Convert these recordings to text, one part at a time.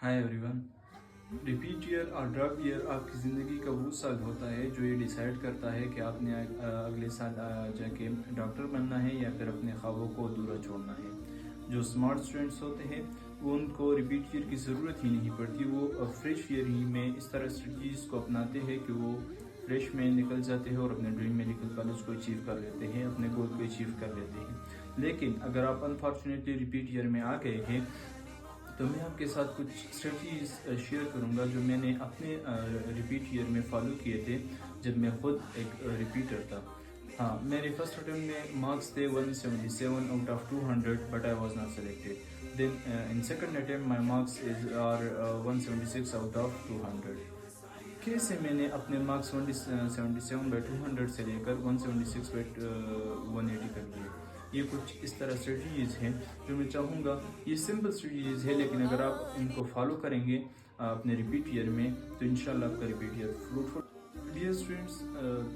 Hi everyone. Repeat year और drop year आपकी ज़िंदगी का वो साल होता है जो ये डिसाइड करता है कि आपने अगले साल जाके डॉक्टर बनना है या फिर अपने ख्वाबों को अधूरा छोड़ना है। जो स्मार्ट स्टूडेंट्स होते हैं वो उनको रिपीट ईयर की ज़रूरत ही नहीं पड़ती, वो फ्रेश ईयर ही में इस तरह स्ट्रेटजीज़ को अपनाते हैं कि वो फ्रेश में निकल जाते हैं और अपने ड्रीम मेडिकल कॉलेज को अचीव कर लेते हैं, अपने गोल को अचीव कर लेते हैं। लेकिन अगर आप अनफॉर्चुनेटली रिपीट ईयर में आ गए हैं तो मैं आपके साथ कुछ स्ट्रेटजीज शेयर करूंगा जो मैंने अपने रिपीट ईयर में फॉलो किए थे जब मैं खुद एक रिपीटर था। हाँ, मेरे फर्स्ट अटेम्प्ट में मार्क्स थे 177 out of 200 but I was not selected. Then in second attempt my marks are 176 out of 200। कैसे मैंने अपने मार्क्स 177/200 से लेकर 176/180 कर दिए। ये कुछ इस तरह स्ट्रेटजीज हैं जो मैं चाहूँगा, ये सिंपल स्ट्रेटजीज है लेकिन अगर आप इनको फॉलो करेंगे अपने रिपीट ईयर में तो इंशाल्लाह आपका repeat year fruitful. Dear students,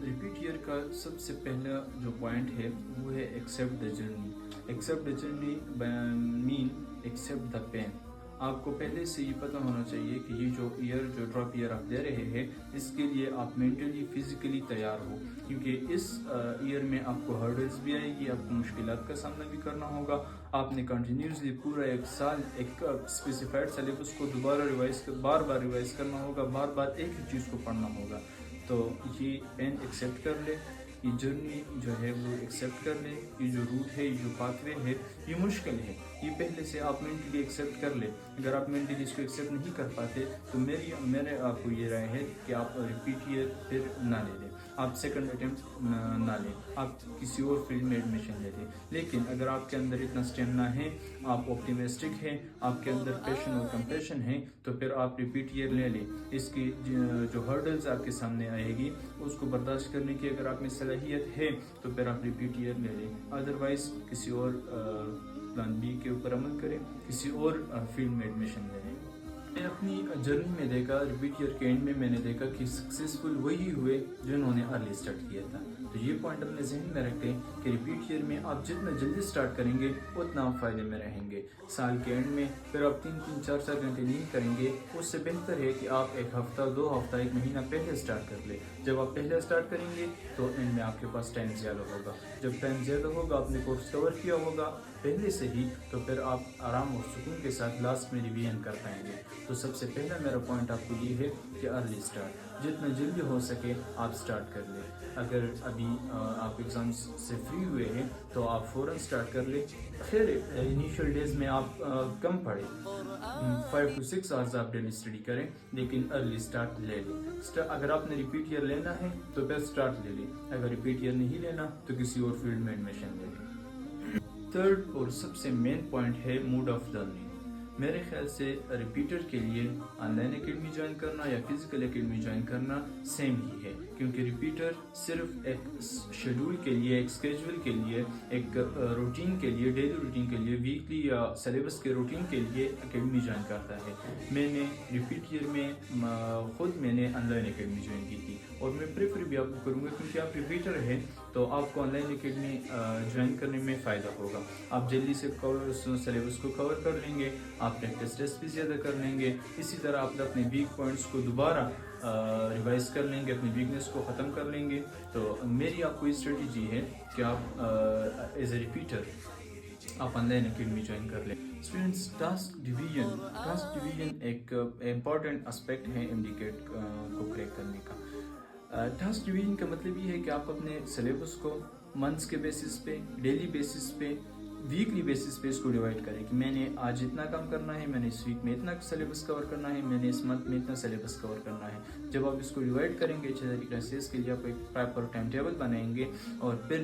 repeat year का सबसे पहला जो पॉइंट है वो है accept the journey. Accept the journey mean accept the pain. आपको पहले से ये पता होना चाहिए कि ये जो ड्रॉप ईयर आप दे रहे हैं इसके लिए आप मेंटली फिजिकली तैयार हो, क्योंकि इस ईयर में आपको हर्डल्स भी आएगी, आपको मुश्किलात का सामना भी करना होगा। आपने कंटिन्यूसली पूरा एक साल एक स्पेसिफाइड सिलेबस को बार बार रिवाइज करना होगा, बार बार एक ही चीज़ को पढ़ना होगा। तो ये पेन एक्सेप्ट कर ले, ये जर्नी जो है वो एक्सेप्ट कर ले, ये जो रूट है, ये जो पाथवे है ये मुश्किल है, ये पहले से आप मेंटली एक्सेप्ट कर ले। अगर आप मेंटली इसको एक्सेप्ट नहीं कर पाते तो मेरे आपको ये राय है कि आप रिपीट ईयर फिर ना ले लें, आप सेकंड अटेम्प्ट ना लें, आप किसी और फील्ड में एडमिशन ले लें। लेकिन अगर आपके अंदर इतना स्टेमिना है, आप ऑप्टिमिस्टिक हैं, आपके अंदर पैशन और कंपैशन है तो फिर आप रिपीट ईयर ले लें। इसकी जो हर्डल्स आपके सामने आएगी उसको बर्दाश्त करने की अगर आप में सलाहियत है तो फिर आप रिपीट ईयर ले लें। अदरवाइज किसी और प्लान बी के ऊपर अमल करें, किसी और फील्ड में एडमिशन ले लें। मैं अपनी जर्नी में देखा, रिपीट ईयर के एंड में मैंने देखा कि सक्सेसफुल वही हुए जिन्होंने अर्ली स्टार्ट किया था। तो ये पॉइंट अपने जहन में रखें कि रिपीट ईयर में आप जितना जल्दी स्टार्ट करेंगे उतना आप फायदे में रहेंगे। साल के एंड में फिर आप 3-3, 4-4 घंटे नहीं करेंगे, उससे बेहतर है कि आप एक हफ्ता, 2 हफ्ता, 1 महीना पहले स्टार्ट कर ले। जब आप पहले स्टार्ट करेंगे तो एंड में आपके पास टाइम ज़्यादा होगा। जब टाइम ज़्यादा होगा, आपने कोर्स कवर किया होगा पहले से ही, तो फिर आप आराम और सुकून के साथ लास्ट में रिवीजन कर पाएंगे। तो सबसे पहला मेरा पॉइंट आपको ये है कि अर्ली स्टार्ट, जितना जल्दी हो सके आप स्टार्ट कर लें। अगर अभी आप एग्ज़ाम्स से फ्री हुए हैं तो आप फ़ौरन स्टार्ट कर लें। खैर इनिशियल डेज में आप कम पढ़ें, 5 to 6 आवर्स आप डेली स्टडी करें, लेकिन अर्ली स्टार्ट ले लें। अगर आपने रिपीट ईयर लेना है तो फिर स्टार्ट ले लें, अगर रिपीट ईयर नहीं लेना तो किसी और फील्ड में एडमिशन ले लें। थर्ड और सबसे मेन पॉइंट है मूड ऑफ लर्निंग। मेरे ख्याल से रिपीटर के लिए ऑनलाइन एकेडमी ज्वाइन करना या फिजिकल एकेडमी ज्वाइन करना सेम ही है, क्योंकि रिपीटर सिर्फ एक शेड्यूल के लिए, एक स्केड्यूल के लिए, एक रूटीन के लिए, डेली रूटीन के लिए, वीकली या सिलेबस के रूटीन के लिए एकेडमी ज्वाइन करता है। मैंने रिपीट ईयर में खुद मैंने ऑनलाइन एकेडमी ज्वाइन की थी और मैं प्रेफर भी आपको करूँगा, क्योंकि आप रिपीटर हैं तो आपको ऑनलाइन एकेडमी ज्वाइन करने में फ़ायदा होगा। आप जल्दी से सिलेबस को कवर कर लेंगे, आप प्रैक्टिस टेस्ट भी ज़्यादा कर लेंगे, इसी तरह आप अपने वीक पॉइंट्स को दोबारा रिवाइज कर लेंगे, अपनी वीकनेस को ख़त्म कर लेंगे। तो मेरी आपको ये स्ट्रेटजी है कि आप एज ए रिपीटर आप ऑनलाइन एकेडमी ज्वाइन कर लें। स्टूडेंट्स, टास्क डिवीजन एक इम्पॉर्टेंट एस्पेक्ट है एमडीकेट को क्रैक करने का। टास्क डिवीजन का मतलब ये है कि आप अपने सिलेबस को मंथ्स के बेसिस पे, डेली बेसिस पे, वीकली बेसिस पे इसको डिवाइड करें कि मैंने आज इतना काम करना है, मैंने इस वीक में इतना सिलेबस कवर करना है, मैंने इस मंथ में इतना सिलेबस कवर करना है। जब आप इसको डिवाइड करेंगे क्लासेस के लिए आप एक प्रॉपर टाइम टेबल बनाएंगे और फिर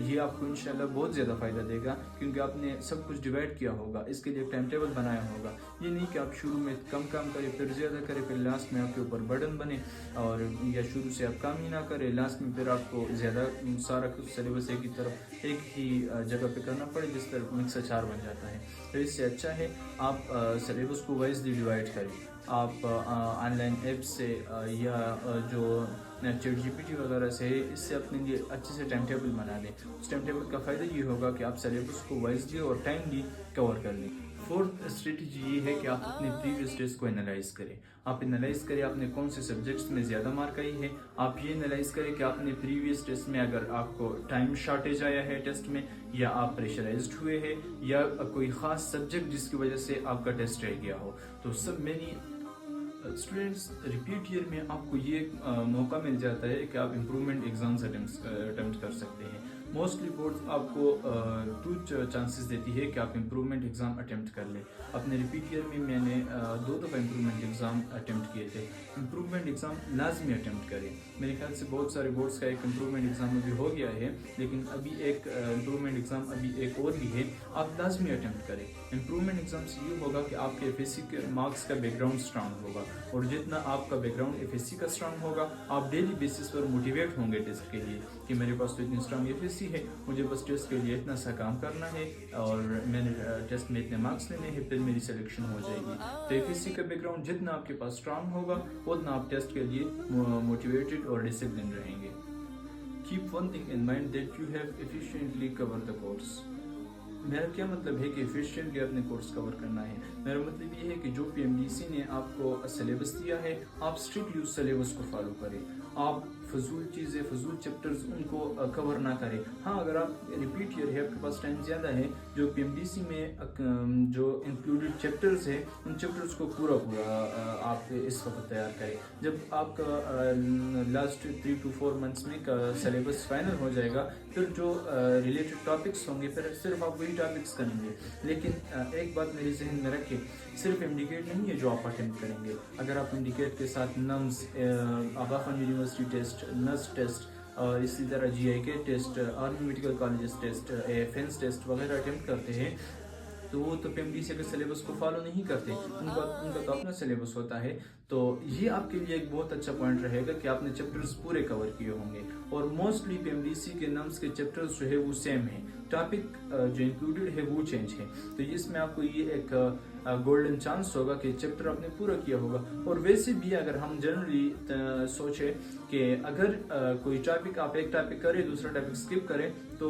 ये आपको इंशाल्लाह बहुत ज़्यादा फ़ायदा देगा, क्योंकि आपने सब कुछ डिवाइड किया होगा, इसके लिए टाइम टेबल बनाया होगा। ये नहीं कि आप शुरू में कम काम करें, फिर ज़्यादा करें, फिर लास्ट में आपके ऊपर बर्डन बने, और या शुरू से आप काम ही ना करें, लास्ट में फिर आपको ज़्यादा सारा कुछ सिलेबस एक ही तरफ एक ही जगह पे करना पड़े, जिस तरह मिक्स अचार बन जाता है। तो इससे अच्छा है आप सिलेबस को वाइजली डिवाइड करें। आप ऑनलाइन ऐप से या जो ChatGPT वगैरह से इससे अपने लिए अच्छे से टाइम टेबल बना लें। उस टाइम टेबल का फ़ायदा ये होगा कि आप सिलेबस को वाइजली और टाइमली कवर कर लें। फोर्थ स्ट्रेटजी ये है कि आप अपने प्रीवियस टेस्ट को एनालाइज करें। आप एनालाइज करें आपने कौन से सब्जेक्ट्स में ज़्यादा मार्क आई है। आप ये एनालाइज करें कि आपने प्रीवियस टेस्ट में अगर आपको टाइम शॉर्टेज आया है टेस्ट में, या आप प्रेशराइज्ड हुए हैं, या कोई ख़ास सब्जेक्ट जिसकी वजह से आपका टेस्ट रह गया हो। तो सब मेनी स्टूडेंट्स रिपीट ईयर में आपको ये मौका मिल जाता है कि आप इम्प्रूवमेंट एग्जाम्स अटेम्प्ट कर सकते हैं। मोस्टली बोर्ड्स आपको 2 चांसेस देती है कि आप इम्प्रूवमेंट एग्ज़ाम अटेम्प्ट कर लें। अपने रिपीट ईयर में मैंने 2 दफ़ा इम्प्रूवमेंट एग्ज़ाम अटेम्प्ट किए थे। इम्प्रूवमेंट एग्ज़ाम लाजमी अटेम्प्ट करें। मेरे ख्याल से बहुत सारे बोर्ड्स का एक इम्प्रूवमेंट एग्ज़ाम अभी हो गया है, लेकिन अभी एक इम्प्रूवमेंट एग्ज़ाम अभी एक और भी है, आप लाजमी अटेम्प्ट करें। इम्प्रूवमेंट एग्ज़ाम से ये होगा कि आपके FSC के मार्क्स का बैकग्राउंड स्ट्रांग होगा, और जितना आपका बैकग्राउंड FSC का स्ट्रांग होगा, आप डेली बेसिस पर मोटिवेट होंगे टेस्ट के लिए कि मेरे पास तो इतनी स्ट्रांग FSC है, मुझे बस टेस्ट के लिए इतना सा काम करना है और मैंने टेस्ट में इतने मार्क्स लेने हैं, फिर मेरी सिलेक्शन हो जाएगी। तो FSC का बैकग्राउंड जितना आपके पास स्ट्रांग होगा, उतना आप टेस्ट के लिए मोटिवेटेड और डिसिप्लिन रहेंगे। Keep one thing in mind that you have efficiently cover the course. मेरा क्या मतलब है कि एफिशिएंटली अपने कोर्स कवर करना है। मेरा मतलब ये है कि जो PMDC ने आपको सिलेबस दिया है, आप स्ट्रिक्टली उस सिलेबस को फॉलो करें। आप फजूल चीज़ें, फजूल चैप्टर्स उनको कवर ना करें। हाँ, अगर आप रिपीट ईयर है, आपके पास टाइम ज़्यादा है, जो PMDC में जो इंक्लूडेड चैप्टर्स है, उन चैप्टर्स को पूरा आप इस वक्त तैयार करें। जब आपका लास्ट 3 to 4 मंथ्स में का सिलेबस फाइनल हो जाएगा, फिर जो रिलेटेड टॉपिक्स होंगे, फिर सिर्फ आप वही टॉपिक्स करेंगे। लेकिन एक बात मेरे जहन में रखें, सिर्फ इंडिकेट नहीं है जो आप अटेम्प्ट करेंगे। अगर आप इंडिकेट के साथ NUMS, Aga Khan university test, नस टेस्ट और इसी तरह GIK test, army medical colleges test, AFNS test वगैरह अटेम्प्ट करते हैं, तो वो तो PMDC के सिलेबस को फॉलो नहीं करते, उनका तो अपना सिलेबस होता है। तो ये आपके लिए एक बहुत अच्छा पॉइंट रहेगा कि आपने चैप्टर्स पूरे कवर किए होंगे। और मोस्टली PMDC के नम्स के चैप्टर्स जो है वो सेम है, टॉपिक जो इंक्लूडेड है वो चेंज है। तो इसमें आपको ये एक गोल्डन चांस होगा कि चैप्टर आपने पूरा किया होगा। और वैसे भी अगर हम जनरली सोचें कि अगर कोई टॉपिक, आप एक टॉपिक करें, दूसरा टॉपिक स्किप करें, तो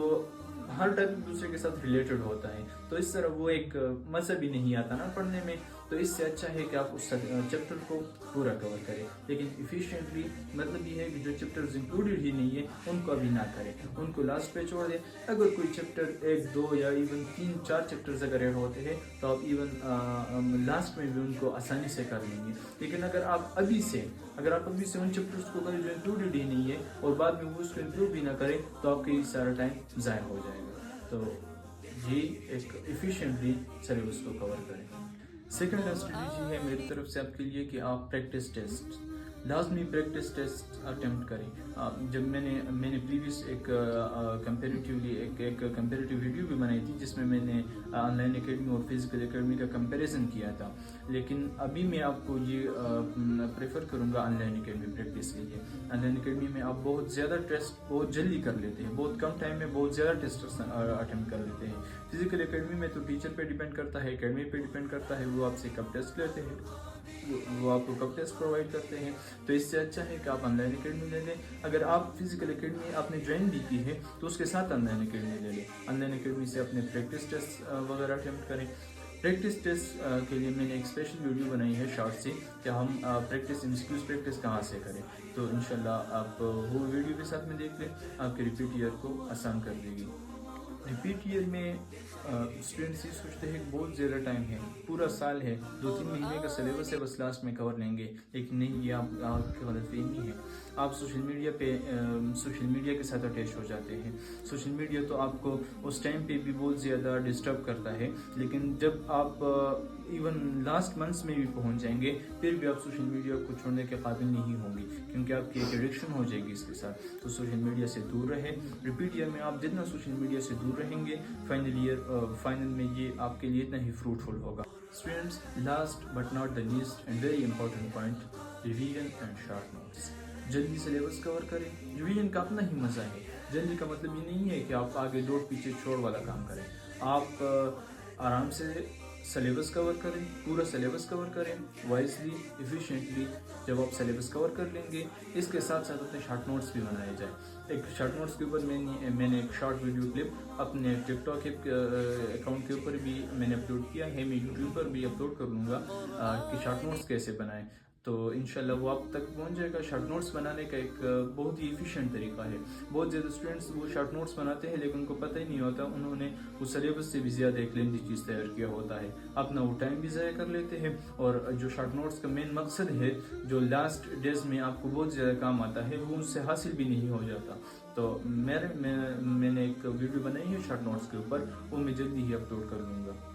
हर टॉपिक दूसरे के साथ रिलेटेड होता है, तो इस तरह वो एक मज़ा भी नहीं आता ना पढ़ने में। तो इससे अच्छा है कि आप उस चैप्टर को पूरा कवर करें। लेकिन इफिशिएंटली मतलब ये है कि जो चैप्टर्स इंक्लूडेड ही नहीं है उनको अभी ना करें, उनको लास्ट पे छोड़ दें। अगर कोई चैप्टर 1, 2 या इवन 3, 4 चैप्टर्स अगर ऐड होते हैं, तो आप इवन लास्ट में भी उनको आसानी से कर लेंगे। लेकिन अगर आप अभी से उन चैप्टर्स को करें जो इंक्लूडेड ही नहीं है, और बाद में वो उसको इंक्लूड भी ना करें, तो आपके सारा टाइम ज़ाया हो जाएगा। तो ये एक एफिशिएंटली सिलेबस को कवर करें। सेकंड स्ट्रेटजी है मेरी तरफ से आपके लिए कि आप प्रैक्टिस टेस्ट, लाजमी प्रैक्टिस टेस्ट अटेम्प्ट करें। जब मैंने प्रीवियस एक कंपेरेटिव वीडियो भी बनाई थी, जिसमें मैंने ऑनलाइन एकेडमी और फिजिकल एकेडमी का कंपैरिजन किया था। लेकिन अभी मैं आपको ये प्रेफर करूँगा ऑनलाइन एकेडमी प्रैक्टिस के लिए। ऑनलाइन एकेडमी में आप बहुत ज़्यादा टेस्ट बहुत जल्दी कर लेते हैं, बहुत कम टाइम में बहुत ज़्यादा टेस्ट अटेम्प्ट कर लेते हैं। फिजिकल एकेडमी में तो टीचर पे डिपेंड करता है, एकेडमी पे डिपेंड करता है, वो आपसे कब टेस्ट लेते हैं, वो आपको कब टेस्ट प्रोवाइड करते हैं। तो इससे अच्छा है कि आप ऑनलाइन एकेडमी ले लें। अगर आप फिजिकल एकेडमी आपने ज्वाइन भी की है, तो उसके साथ ऑनलाइन एकेडमी ले लें। ऑनलाइन एकेडमी से अपने प्रैक्टिस टेस्ट वगैरह अटेम्प्ट करें। प्रैक्टिस टेस्ट के लिए मैंने एक स्पेशल वीडियो बनाई है शॉर्ट से, कि हम प्रैक्टिस MCQs प्रैक्टिस कहाँ से करें। तो इंशाल्लाह आप वो वीडियो भी साथ में देख लें, आपके रिपीट ईयर को आसान कर देगी। रिपीट ईयर में स्टूडेंट्स ये सोचते हैं कि बहुत ज़्यादा टाइम है, पूरा साल है, 2-3 महीने का सिलेबस है, बस लास्ट में कवर लेंगे। लेकिन नहीं, ये आपकी गलतफहमी है। आप सोशल मीडिया के साथ अटैच हो जाते हैं। सोशल मीडिया तो आपको उस टाइम पे भी बहुत ज़्यादा डिस्टर्ब करता है, लेकिन जब आप इवन लास्ट मंथ्स में भी पहुंच जाएंगे, फिर भी आप सोशल मीडिया को छोड़ने के काबिल नहीं होंगे, क्योंकि आपकी एक एडिक्शन हो जाएगी इसके साथ। तो सोशल मीडिया से दूर रहें। रिपीट ईयर में आप जितना सोशल मीडिया से दूर रहेंगे, फाइनल में ये आपके लिए इतना ही फ्रूटफुल होगा। Students, last but not the least and very important point, revision and short notes. जल्दी सिलेबस कवर करें। रिवीजन का अपना ही मज़ा है। जल्दी का मतलब ये नहीं है कि आप आगे दौड़ पीछे छोड़ वाला काम करें। आप आराम से सिलेबस कवर करें, पूरा सिलेबस कवर करें वाइजली, एफिशिएंटली। जब आप सिलेबस कवर कर लेंगे, इसके साथ साथ अपने शॉर्ट नोट्स भी बनाए जाए। एक शॉर्ट नोट्स के ऊपर मैंने एक शॉर्ट वीडियो क्लिप अपने टिकटॉक अकाउंट के ऊपर भी मैंने अपलोड किया है, मैं यूट्यूब पर भी अपलोड कर लूँगा कि शॉर्ट नोट्स कैसे बनाएं। तो इंशाल्लाह वो आप तक पहुंच जाएगा। शॉर्ट नोट्स बनाने का एक बहुत ही एफिशिएंट तरीका है। बहुत ज़्यादा स्टूडेंट्स वो शॉर्ट नोट्स बनाते हैं लेकिन उनको पता ही नहीं होता, उन्होंने उस सिलेबस से भी ज़्यादा एक लेंथी चीज़ तैयार किया होता है, अपना वो टाइम भी ज़ाया कर लेते हैं। और जो शॉर्ट नोट्स का मेन मकसद है, जो लास्ट डेज में आपको बहुत ज़्यादा काम आता है, वो उससे हासिल भी नहीं हो जाता। तो मैंने एक वीडियो बनाई है शॉर्ट नोट्स के ऊपर, वो मैं जल्दी ही अपलोड कर दूँगा।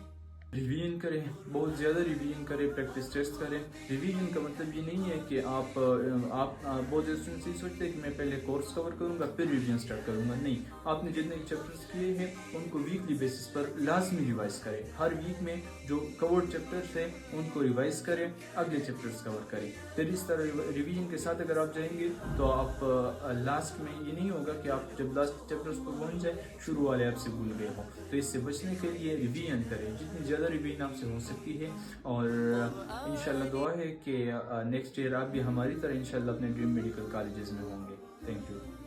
रिवीजन करें, बहुत ज़्यादा रिवीजन करें, प्रैक्टिस टेस्ट करें। रिवीजन का मतलब ये नहीं है कि आप बहुत ज़्यादा स्टूडेंट्स ये सोचते हैं कि मैं पहले कोर्स कवर करूंगा फिर रिवीजन स्टार्ट करूंगा। नहीं, आपने जितने चैप्टर्स किए हैं उनको वीकली बेसिस पर लाजमी रिवाइज करें। हर वीक में जो कवर्ड चैप्टर्स हैं उनको रिवाइज करें, अगले चैप्टर्स कवर करें। फिर इस तरह रिवीजन के साथ अगर आप जाएंगे तो आप लास्ट में ये नहीं होगा कि आप जब लास्ट चैप्टर्स पर पहुंच जाए शुरू वाले आपसे भूल गए हो। तो इससे बचने के लिए रिवीजन करें, जितनी ज़्यादा रिवीजन आपसे हो सकती है। और इंशाल्लाह दुआ है कि नेक्स्ट ईयर आप भी हमारी तरह इंशाल्लाह अपने ड्रीम मेडिकल कॉलेजेस में होंगे। Thank you.